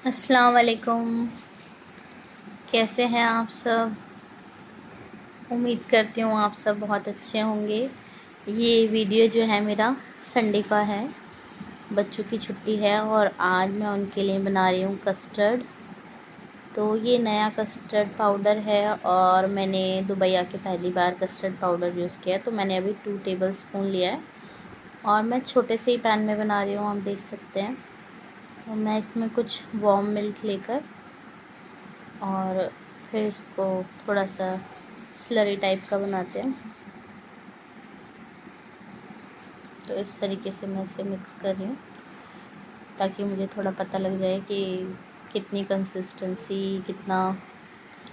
अस्सलाम वालेकुम। कैसे हैं आप सब? उम्मीद करती हूँ आप सब बहुत अच्छे होंगे। ये वीडियो जो है मेरा संडे का है। बच्चों की छुट्टी है और आज मैं उनके लिए बना रही हूँ कस्टर्ड। तो ये नया कस्टर्ड पाउडर है और मैंने दुबई आके पहली बार कस्टर्ड पाउडर यूज़ किया, तो मैंने अभी 2 टेबल स्पून लिया है और मैं छोटे से ही पैन में बना रही हूँ, आप देख सकते हैं। और मैं इसमें कुछ वार्म मिल्क लेकर और फिर इसको थोड़ा सा स्लरी टाइप का बनाते हैं। तो इस तरीके से मैं इसे मिक्स कर रही हूँ ताकि मुझे थोड़ा पता लग जाए कि कितनी कंसिस्टेंसी, कितना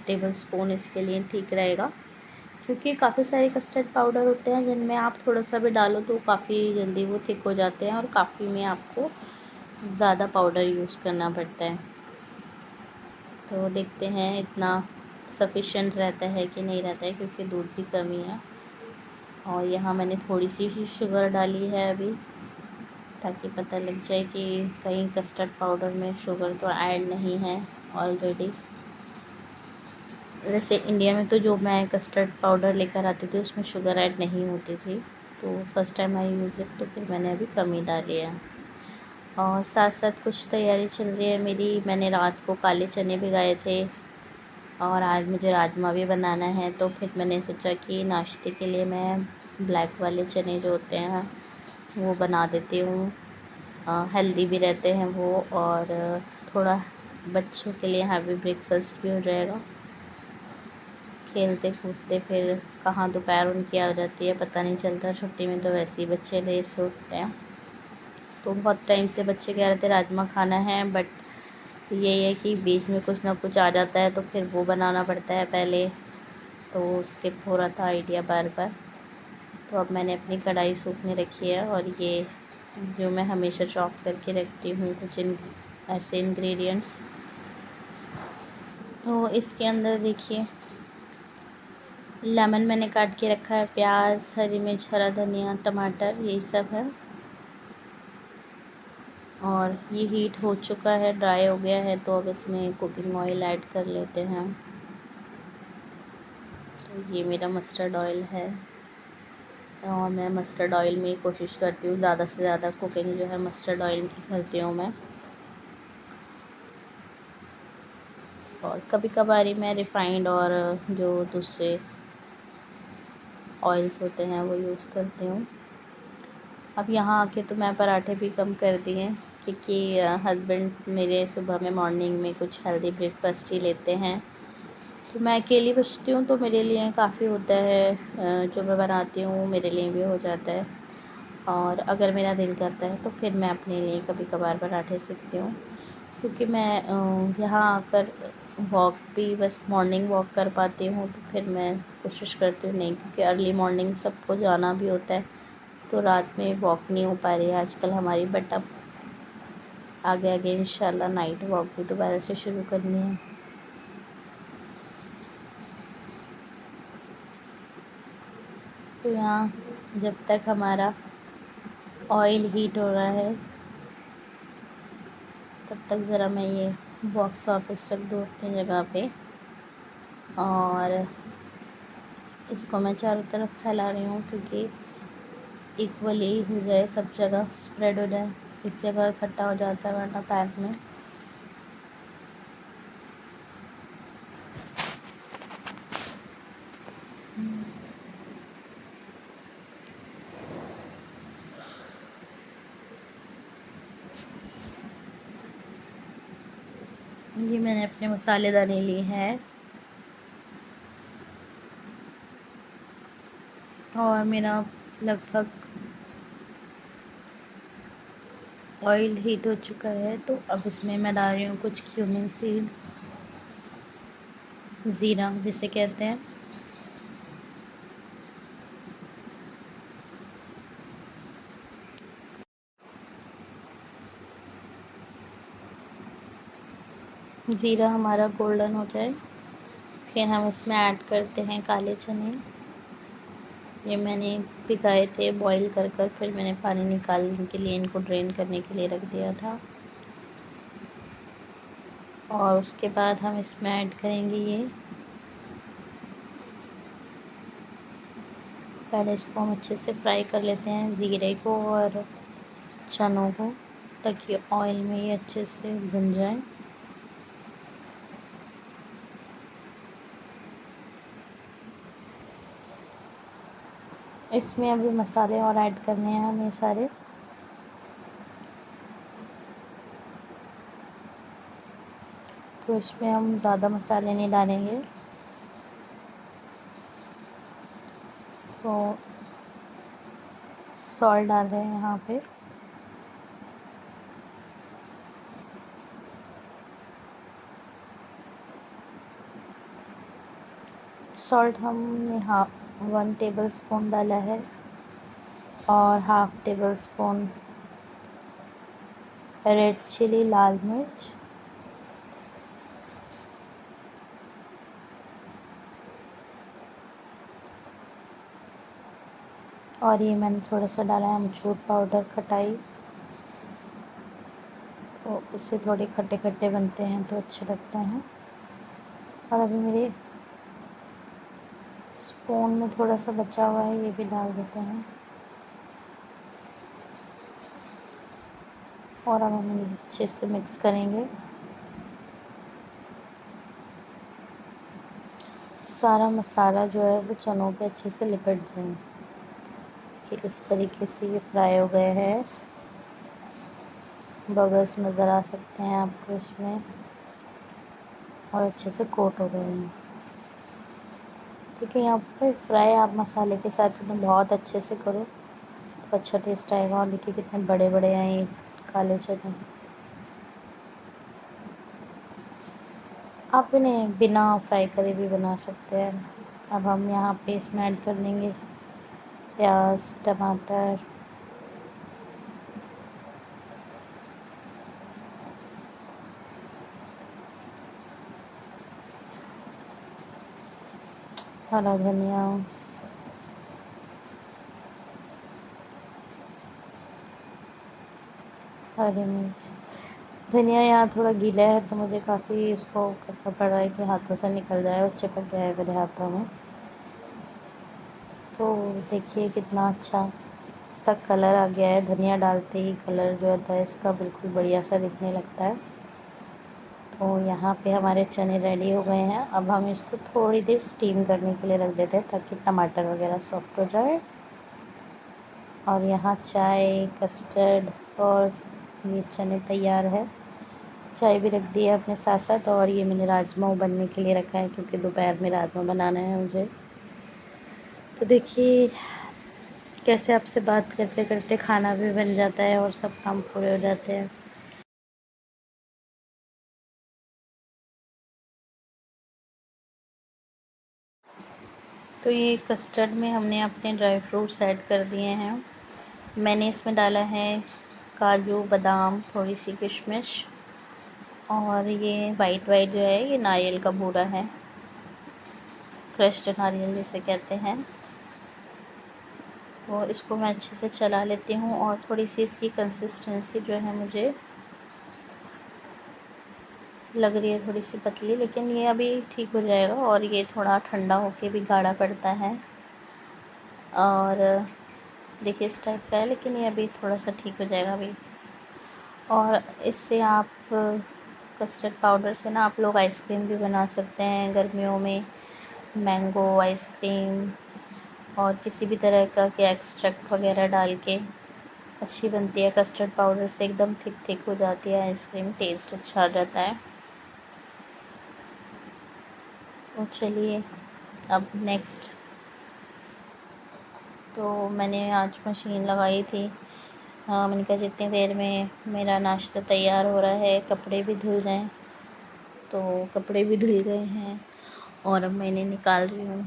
टेबल स्पून इसके लिए ठीक रहेगा। क्योंकि काफ़ी सारे कस्टर्ड पाउडर होते हैं जिनमें आप थोड़ा सा भी डालो तो काफ़ी जल्दी वो थिक हो जाते हैं और काफ़ी में आपको ज़्यादा पाउडर यूज़ करना पड़ता है। तो देखते हैं इतना सफिशिएंट रहता है कि नहीं रहता है, क्योंकि दूध की कमी है। और यहाँ मैंने थोड़ी सी ही शुगर डाली है अभी, ताकि पता लग जाए कि कहीं कस्टर्ड पाउडर में शुगर तो ऐड नहीं है ऑलरेडी। वैसे इंडिया में तो जो मैं कस्टर्ड पाउडर लेकर आती थी उसमें शुगर ऐड नहीं होती थी, तो first time I use it, तो फिर मैंने अभी कम ही डाली है। और साथ साथ कुछ तैयारी चल रही है मेरी। मैंने रात को काले चने भिगाए थे और आज मुझे राजमा भी बनाना है, तो फिर मैंने सोचा कि नाश्ते के लिए मैं ब्लैक वाले चने जो होते हैं वो बना देती हूँ। हेल्दी भी रहते हैं वो और थोड़ा बच्चों के लिए हैवी ब्रेकफास्ट भी हो जाएगा। खेलते कूदते फिर कहाँ दोपहर उनकी आ जाती है पता नहीं चलता। छुट्टी में तो वैसे ही बच्चे देर से उठते हैं, तो बहुत टाइम से बच्चे कह रहे थे राजमा खाना है, बट यही है कि बीच में कुछ ना कुछ आ जाता है तो फिर वो बनाना पड़ता है पहले, तो स्किप हो रहा था आइडिया बार बार। तो अब मैंने अपनी कढ़ाई सूखने रखी है और ये जो मैं हमेशा चॉप करके रखती हूँ कुछ ऐसे इंग्रेडिएंट्स, तो इसके अंदर देखिए लेमन मैंने काट के रखा है, प्याज, हरी मिर्च, हरा धनिया, टमाटर, यही सब है। और ये हीट हो चुका है, ड्राई हो गया है, तो अब इसमें कुकिंग ऑयल ऐड कर लेते हैं। तो ये मेरा मस्टर्ड ऑयल है और मैं मस्टर्ड ऑयल में ही कोशिश करती हूँ ज़्यादा से ज़्यादा कुकिंग जो है मस्टर्ड ऑयल की करती हूँ मैं। और कभी कभार ही मैं रिफ़ाइंड और जो दूसरे ऑयल्स होते हैं वो यूज़ करती हूँ। अब यहाँ आके तो मैं पराठे भी कम कर दिए हैं, क्योंकि हस्बैंड मेरे सुबह में मॉर्निंग में कुछ हेल्दी ब्रेकफास्ट ही लेते हैं। तो मैं अकेली बचती हूँ तो मेरे लिए काफ़ी होता है, जो मैं बनाती हूँ मेरे लिए भी हो जाता है। और अगर मेरा दिल करता है तो फिर मैं अपने लिए कभी कभार पराठे सीखती हूँ, क्योंकि मैं यहाँ आकर वॉक भी बस मॉर्निंग वॉक कर पाती हूँ, तो फिर मैं कोशिश करती हूँ नहीं, क्योंकि अर्ली मॉर्निंग सबको जाना भी होता है, तो रात में वॉक नहीं हो पा रही है आजकल हमारी। बट अब आगे आगे इंशाल्लाह नाइट वॉक भी दोबारा से शुरू करनी है। तो यहाँ जब तक हमारा ऑयल हीट हो रहा है तब तक ज़रा मैं ये बॉक्स वापस रख दूँ अपनी जगह पे, और इसको मैं चारों तरफ फैला रही हूँ क्योंकि इक्वली हो जाए, सब जगह स्प्रेड हो जाए। एक जगह इकट्ठा हो जाता है वरना पैक में। ये मैंने अपने मसालेदानी ली है और मेरा लगभग ऑयल हीट हो चुका है, तो अब इसमें मैं डाल रही हूँ कुछ क्यूमिन सीड्स, ज़ीरा जिसे कहते हैं। ज़ीरा हमारा गोल्डन हो जाए फिर हम इसमें ऐड करते हैं काले चने। ये मैंने भिगाए थे बॉईल कर फिर मैंने पानी निकालने के लिए, इनको ड्रेन करने के लिए रख दिया था। और उसके बाद हम इसमें ऐड करेंगे ये, पहले इसको हम अच्छे से फ्राई कर लेते हैं ज़ीरे को और चनों को, ताकि ऑयल में ये अच्छे से भुन जाए। इसमें अभी मसाले और ऐड करने हैं हमें सारे। तो इसमें हम ज़्यादा मसाले नहीं डालेंगे। तो सॉल्ट डाल रहे हैं यहाँ पे, सॉल्ट हमने 1 टेबल स्पून डाला है, और 1/2 टेबल स्पून रेड चिली लाल मिर्च, और ये मैंने थोड़ा सा डाला है अमचूर पाउडर खटाई, तो उससे थोड़े खट्टे खट्टे बनते हैं तो अच्छे लगते हैं। और अभी मेरे स्पून में थोड़ा सा बचा हुआ है, ये भी डाल देते हैं। और अब हम इन्हें अच्छे से मिक्स करेंगे। सारा मसाला जो है वो चनों पे अच्छे से लिपट जाए। कि इस तरीके से ये फ्राई हो गए हैं, बबल्स नज़र आ सकते हैं आपको इसमें, और अच्छे से कोट हो गए हैं। ठीक है, यहाँ पर फ्राई आप मसाले के साथ एकदम बहुत अच्छे से करो तो अच्छा टेस्ट आएगा। और देखिए कितने बड़े बड़े हैं ये काले चने। आप इन्हें बिना फ्राई करे भी बना सकते हैं। अब हम यहाँ पे इसमें ऐड कर देंगे प्याज टमाटर, हरा धनिया, हरी मिर्च। धनिया यहाँ थोड़ा गीला है तो मुझे काफ़ी उसको करना पड़ रहा है कि हाथों से निकल जाए, और चिपक गया है मेरे हाथों में। तो देखिए कितना अच्छा सा कलर आ गया है। धनिया डालते ही कलर जो होता है इसका बिल्कुल बढ़िया सा दिखने लगता है। तो यहाँ पे हमारे चने रेडी हो गए हैं। अब हम इसको थोड़ी देर स्टीम करने के लिए रख देते हैं ताकि टमाटर वगैरह सॉफ्ट हो जाए। और यहाँ चाय कस्टर्ड और ये चने तैयार है। चाय भी रख दी है अपने साथ साथ, और ये मैंने राजमा उबलने के लिए रखा है क्योंकि दोपहर में राजमा बनाना है मुझे। तो देखिए कैसे आपसे बात करते करते खाना भी बन जाता है और सब काम पूरे हो जाते हैं। तो ये कस्टर्ड में हमने अपने ड्राई फ्रूट्स ऐड कर दिए हैं। मैंने इसमें डाला है काजू बादाम, थोड़ी सी किशमिश, और ये वाइट वाइट जो है ये नारियल का बूरा है, क्रश्ड नारियल जिसे कहते हैं। और इसको मैं अच्छे से चला लेती हूँ, और थोड़ी सी इसकी कंसिस्टेंसी जो है मुझे लग रही है थोड़ी सी पतली, लेकिन ये अभी ठीक हो जाएगा। और ये थोड़ा ठंडा होके भी गाढ़ा पड़ता है, और देखिए इस टाइप का है, लेकिन ये अभी थोड़ा सा ठीक हो जाएगा अभी। और इससे आप कस्टर्ड पाउडर से ना आप लोग आइसक्रीम भी बना सकते हैं गर्मियों में, मैंगो आइसक्रीम, और किसी भी तरह का के एक्सट्रैक्ट वगैरह डाल के अच्छी बनती है। कस्टर्ड पाउडर से एकदम थिक थिक हो जाती है आइसक्रीम, टेस्ट अच्छा आ जाता है। तो चलिए अब नेक्स्ट, तो मैंने आज मशीन लगाई थी। हाँ, मैंने कहा जितनी देर में मेरा नाश्ता तैयार हो रहा है कपड़े भी धुल जाएं। तो कपड़े भी धुल गए हैं और अब मैं इन्हें निकाल रही हूँ।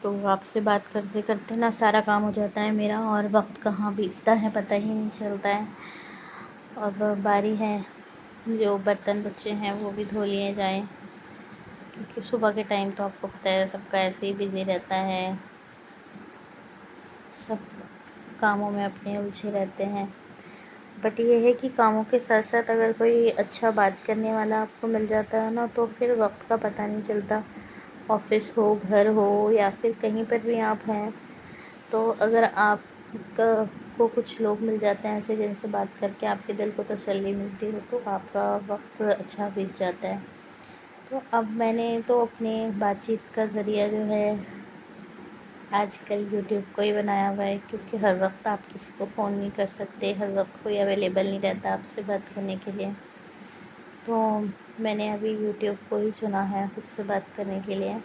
तो आपसे बात करते करते ना सारा काम हो जाता है मेरा, और वक्त कहाँ बीतता है पता ही नहीं चलता है। अब बारी है जो बर्तन बचे हैं वो भी धो लिए जाएं, क्योंकि सुबह के टाइम तो आपको पता है सबका ऐसे ही बिज़ी रहता है, सब कामों में अपने उलझे रहते हैं। बट ये है कि कामों के साथ साथ अगर कोई अच्छा बात करने वाला आपको मिल जाता है ना, तो फिर वक्त का पता नहीं चलता। ऑफिस हो, घर हो, या फिर कहीं पर भी आप हैं, तो अगर आपका को कुछ लोग मिल जाते हैं ऐसे जिनसे बात करके आपके दिल को तसल्ली मिलती हो, तो आपका वक्त अच्छा बीत जाता है। तो अब मैंने तो अपने बातचीत का ज़रिया जो है आजकल यूट्यूब को ही बनाया हुआ है, क्योंकि हर वक्त आप किसी को फ़ोन नहीं कर सकते, हर वक्त कोई अवेलेबल नहीं रहता आपसे बात करने के लिए। तो मैंने अभी यूट्यूब को ही चुना है खुद से बात करने के लिए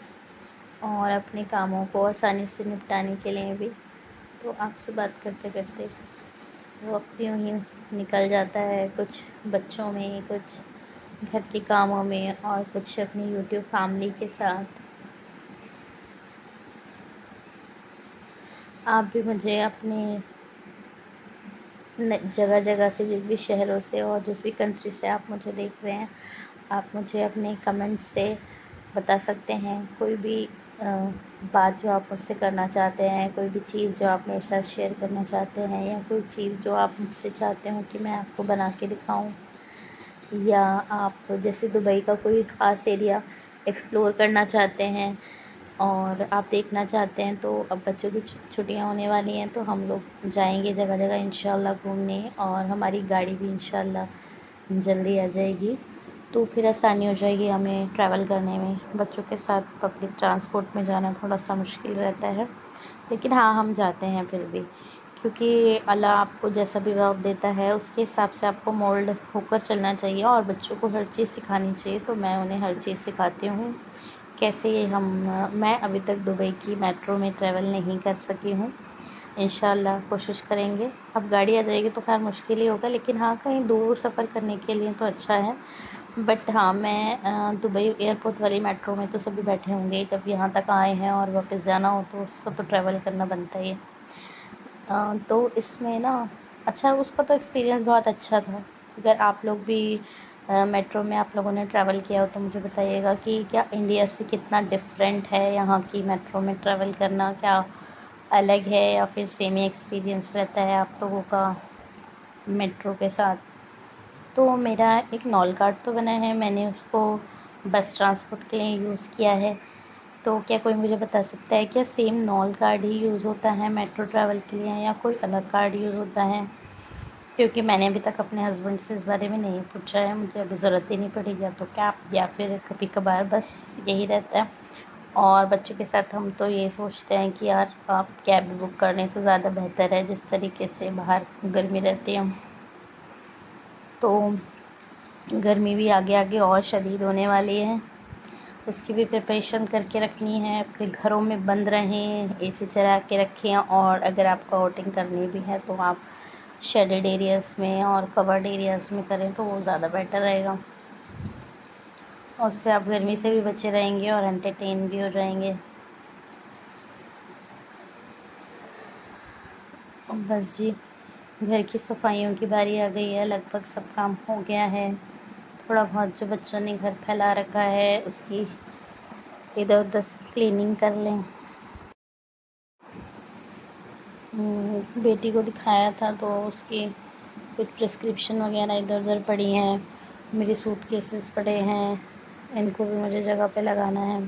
और अपने कामों को आसानी से निपटाने के लिए भी। तो आपसे बात करते करते वक्त यूँ ही निकल जाता है, कुछ बच्चों में, कुछ घर के कामों में और कुछ अपनी यूट्यूब फैमिली के साथ। आप भी मुझे अपने जगह जगह से, जिस भी शहरों से और जिस भी कंट्री से आप मुझे देख रहे हैं, आप मुझे अपने कमेंट से बता सकते हैं कोई भी बात जो आप मुझसे करना चाहते हैं, कोई भी चीज़ जो आप मेरे साथ शेयर करना चाहते हैं, या कोई चीज़ जो आप मुझसे चाहते हो कि मैं आपको बना के दिखाऊं, या आप जैसे दुबई का कोई ख़ास एरिया एक्सप्लोर करना चाहते हैं और आप देखना चाहते हैं। तो अब बच्चों की छुट्टियां होने वाली हैं, तो हम लोग जाएंगे जगह जगह इंशाल्लाह घूमने, और हमारी गाड़ी भी इंशाल्लाह जल्दी आ जाएगी, तो फिर आसानी हो जाएगी हमें ट्रैवल करने में। बच्चों के साथ पब्लिक ट्रांसपोर्ट में जाना थोड़ा सा मुश्किल रहता है, लेकिन हाँ, हम जाते हैं फिर भी, क्योंकि अल्लाह आपको जैसा भी वक्त देता है उसके हिसाब से आपको मोल्ड होकर चलना चाहिए, और बच्चों को हर चीज़ सिखानी चाहिए। तो मैं उन्हें हर चीज़ सिखाती हूँ। कैसे मैं अभी तक दुबई की मेट्रो में ट्रैवल नहीं कर सकी हूँ, इंशाल्लाह कोशिश करेंगे। अब गाड़ी आ जाएगी तो खैर मुश्किल ही होगा, लेकिन हाँ, कहीं दूर सफ़र करने के लिए तो अच्छा है। बट हाँ, मैं दुबई एयरपोर्ट वाली मेट्रो में तो सभी बैठे होंगे, जब यहाँ तक आए हैं और वापस जाना हो तो उसका तो ट्रैवल करना बनता ही है। तो इसमें ना अच्छा, उसका तो एक्सपीरियंस बहुत अच्छा था। अगर आप लोग भी मेट्रो में आप लोगों ने ट्रैवल किया हो तो मुझे बताइएगा कि क्या इंडिया से कितना डिफरेंट है यहाँ की मेट्रो में ट्रैवल करना, क्या अलग है या फिर सेम ही एक्सपीरियंस रहता है आप लोगों का मेट्रो के साथ। तो मेरा एक नॉल कार्ड तो बना है, मैंने उसको बस ट्रांसपोर्ट के लिए यूज़ किया है। तो क्या कोई मुझे बता सकता है क्या सेम नॉल कार्ड ही यूज़ होता है मेट्रो ट्रैवल के लिए, या कोई अलग कार्ड यूज़ होता है? क्योंकि मैंने अभी तक अपने हस्बैंड से इस बारे में नहीं पूछा है, मुझे अभी ज़रूरत ही नहीं पड़ी, या तो कैब या फिर कभी कभार बस यही रहता है। और बच्चों के साथ हम तो ये सोचते हैं कि यार आप कैब बुक कर लें तो ज़्यादा बेहतर है, जिस तरीके से बाहर गर्मी रहती है। तो गर्मी भी आगे आगे और शदीद होने वाली है, उसकी भी प्रिपरेशन करके रखनी है। अपने घरों में बंद रहें, एसी चला के रखें, और अगर आपको आउटिंग करनी भी है तो आप शेडेड एरियाज़ में और कवर्ड एरियाज़ में करें तो वो ज़्यादा बेटर रहेगा। और उससे आप गर्मी से भी बचे रहेंगे और एंटरटेन भी हो जाएंगे। और बस जी, घर की सफाइयों की बारी आ गई है, लगभग सब काम हो गया है। थोड़ा बहुत जो बच्चों ने घर फैला रखा है उसकी इधर उधर से क्लीनिंग कर लें। बेटी को दिखाया था तो उसकी कुछ प्रिस्क्रिप्शन वगैरह इधर उधर पड़ी हैं, मेरे सूट केसेस पड़े हैं, इनको भी मुझे जगह पे लगाना है।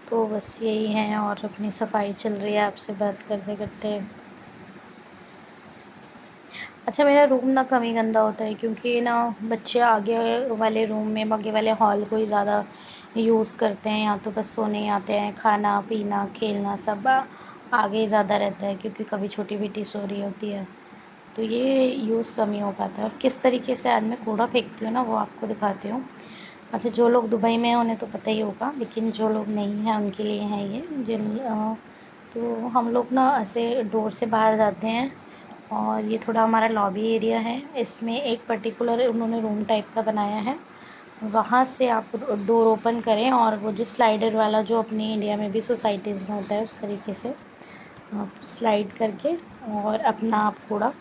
तो बस यही है, और अपनी सफाई चल रही है आपसे बात करते करते। अच्छा, मेरा रूम ना कम ही गंदा होता है, क्योंकि ना बच्चे आगे वाले रूम में, आगे वाले हॉल को ही ज़्यादा यूज़ करते हैं, या तो बस सोने आते हैं, खाना पीना खेलना सब आगे ही ज़्यादा रहता है, क्योंकि कभी छोटी बेटी सो रही होती है, तो ये यूज़ कम ही हो पाता है। और किस तरीके से आज मैं कूड़ा फेंकती हूँ ना, वो आपको दिखाती हूँ। अच्छा, जो लोग दुबई में हैं उन्हें तो पता ही होगा, लेकिन जो लोग नहीं हैं उनके लिए है ये। तो हम लोग ना ऐसे डोर से बाहर जाते हैं, और ये थोड़ा हमारा लॉबी एरिया है, इसमें एक पर्टिकुलर उन्होंने रूम टाइप का बनाया है। वहाँ से आप डोर ओपन करें, और वो जो स्लाइडर वाला जो अपनी इंडिया में भी सोसाइटीज़ में होता है, उस तरीके से आप स्लाइड करके और अपना आप कूड़ा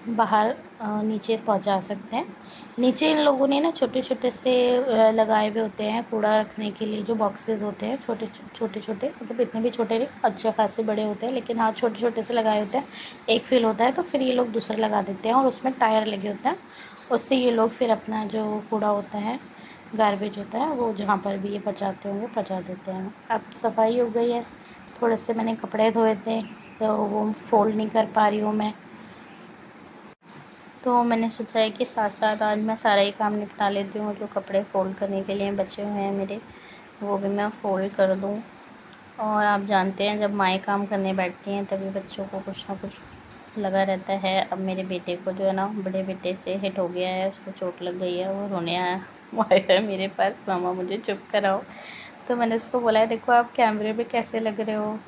बाहर नीचे पहुंचा सकते हैं। नीचे इन लोगों ने ना छोटे छोटे से लगाए हुए होते हैं कूड़ा रखने के लिए, जो बॉक्सेस होते हैं छोटे छोटे छोटे, मतलब इतने भी छोटे नहीं, अच्छे खासे बड़े होते हैं, लेकिन हाँ छोटे छोटे से लगाए होते हैं। एक फिल होता है तो फिर ये लोग दूसरा लगा देते हैं और उसमें टायर लगे होते हैं। उससे ये लोग फिर अपना जो कूड़ा होता है, गार्बेज होता है, वो जहाँ पर भी ये पहुँचाते होंगे पहुँचा देते हैं। अब सफाई हो गई है। थोड़े से मैंने कपड़े धोए थे तो वो फ़ोल्ड नहीं कर पा रही हूँ मैं, तो मैंने सोचा है कि साथ साथ आज मैं सारा ही काम निपटा लेती हूँ। जो कपड़े फ़ोल्ड करने के लिए बचे हुए हैं मेरे, वो भी मैं फ़ोल्ड कर दूँ। और आप जानते हैं जब माएँ काम करने बैठती हैं तभी बच्चों को कुछ ना कुछ लगा रहता है। अब मेरे बेटे को जो है ना, बड़े बेटे से हिट हो गया है, उसको चोट लग गई है, वो रोने आया है मेरे पास, मामा मुझे चुप कराओ। तो मैंने उसको बोला है, देखो आप कैमरे में कैसे लग रहे हो,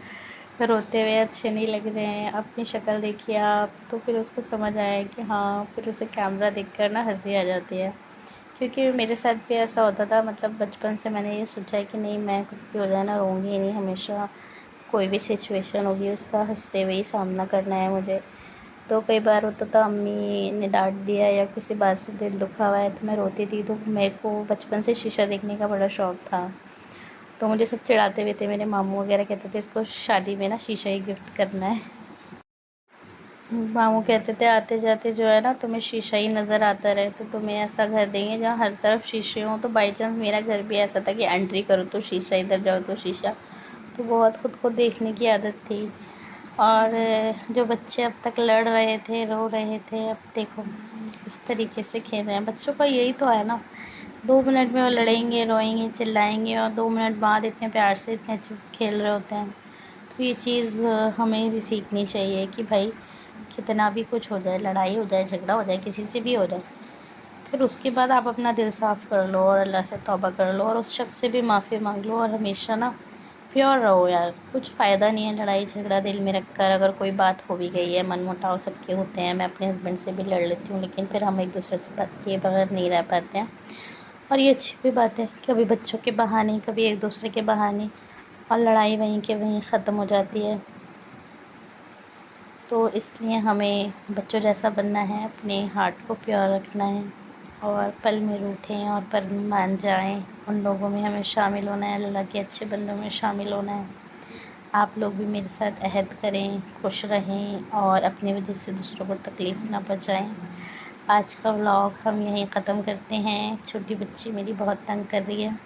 रोते हुए अच्छे नहीं लग रहे हैं, अपनी शक्ल देखिए आप। तो फिर उसको समझ आया कि हाँ, फिर उसे कैमरा देखकर ना हंसी आ जाती है। क्योंकि मेरे साथ भी ऐसा होता था, मतलब बचपन से मैंने ये सोचा है कि नहीं, मैं कुछ भी हो जाए ना, रोऊंगी ही नहीं, हमेशा कोई भी सिचुएशन होगी उसका हंसते हुए ही सामना करना है मुझे। तो कई बार होता था अम्मी ने डांट दिया या किसी बात से दिल दुखा हुआ है तो मैं रोती थी। तो मेरे को बचपन से शीशा देखने का बड़ा शौक़ था। तो मुझे सब चिढ़ाते हुए थे, मेरे मामू वगैरह कहते थे इसको शादी में ना शीशा ही गिफ्ट करना है। मामू कहते थे आते जाते जो है ना तुम्हें शीशा ही नज़र आता रहे, तो तुम्हें ऐसा घर देंगे जहाँ हर तरफ शीशे हों। तो बाई चांस मेरा घर भी ऐसा था कि एंट्री करो तो शीशा, इधर जाओ तो शीशा। तो बहुत खुद को देखने की आदत थी। और जो बच्चे अब तक लड़ रहे थे, रो रहे थे, अब देखो इस तरीके से खेल रहे हैं। बच्चों का यही तो है ना, 2 मिनट में वो लड़ेंगे, रोएंगे, चिल्लाएंगे, और 2 मिनट बाद इतने प्यार से इतने अच्छे से खेल रहे होते हैं। तो ये चीज़ हमें भी सीखनी चाहिए कि भाई कितना भी कुछ हो जाए, लड़ाई हो जाए, झगड़ा हो जाए, किसी से भी हो जाए, फिर उसके बाद आप अपना दिल साफ़ कर लो और अल्लाह से तौबा कर लो और उस शख्स से भी माफ़ी मांग लो। और हमेशा ना प्योर रहो यार, कुछ फ़ायदा नहीं है लड़ाई झगड़ा दिल में रख कर। अगर कोई बात हो भी गई है, मनमुटाव सबके होते हैं, मैं अपने हस्बैंड से भी लड़ लेती हूँ, लेकिन फिर हम एक दूसरे से बात किए बगैर नहीं रह पाते हैं। और ये अच्छी भी बात है, कभी बच्चों के बहाने, कभी एक दूसरे के बहाने, और लड़ाई वहीं के वहीं ख़त्म हो जाती है। तो इसलिए हमें बच्चों जैसा बनना है, अपने हार्ट को प्योर रखना है, और पल में रूठें और पल में मान जाएं, उन लोगों में हमें शामिल होना है, अल्लाह के अच्छे बंदों में शामिल होना है। आप लोग भी मेरे साथ अहद करें, खुश रहें और अपनी वजह से दूसरों को तकलीफ़ ना पहुँचाएं। आज का व्लॉग हम यहीं ख़त्म करते हैं। छोटी बच्ची मेरी बहुत तंग कर रही है,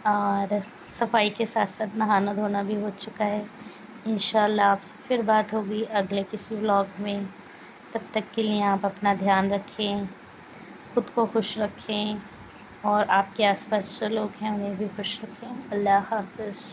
और सफाई के साथ साथ नहाना धोना भी हो चुका है। इंशाल्लाह आपसे फिर बात होगी अगले किसी व्लॉग में। तब तक के लिए आप अपना ध्यान रखें, खुद को खुश रखें, और आपके आसपास जो लोग हैं उन्हें भी खुश रखें। अल्लाह हाफ़िज़।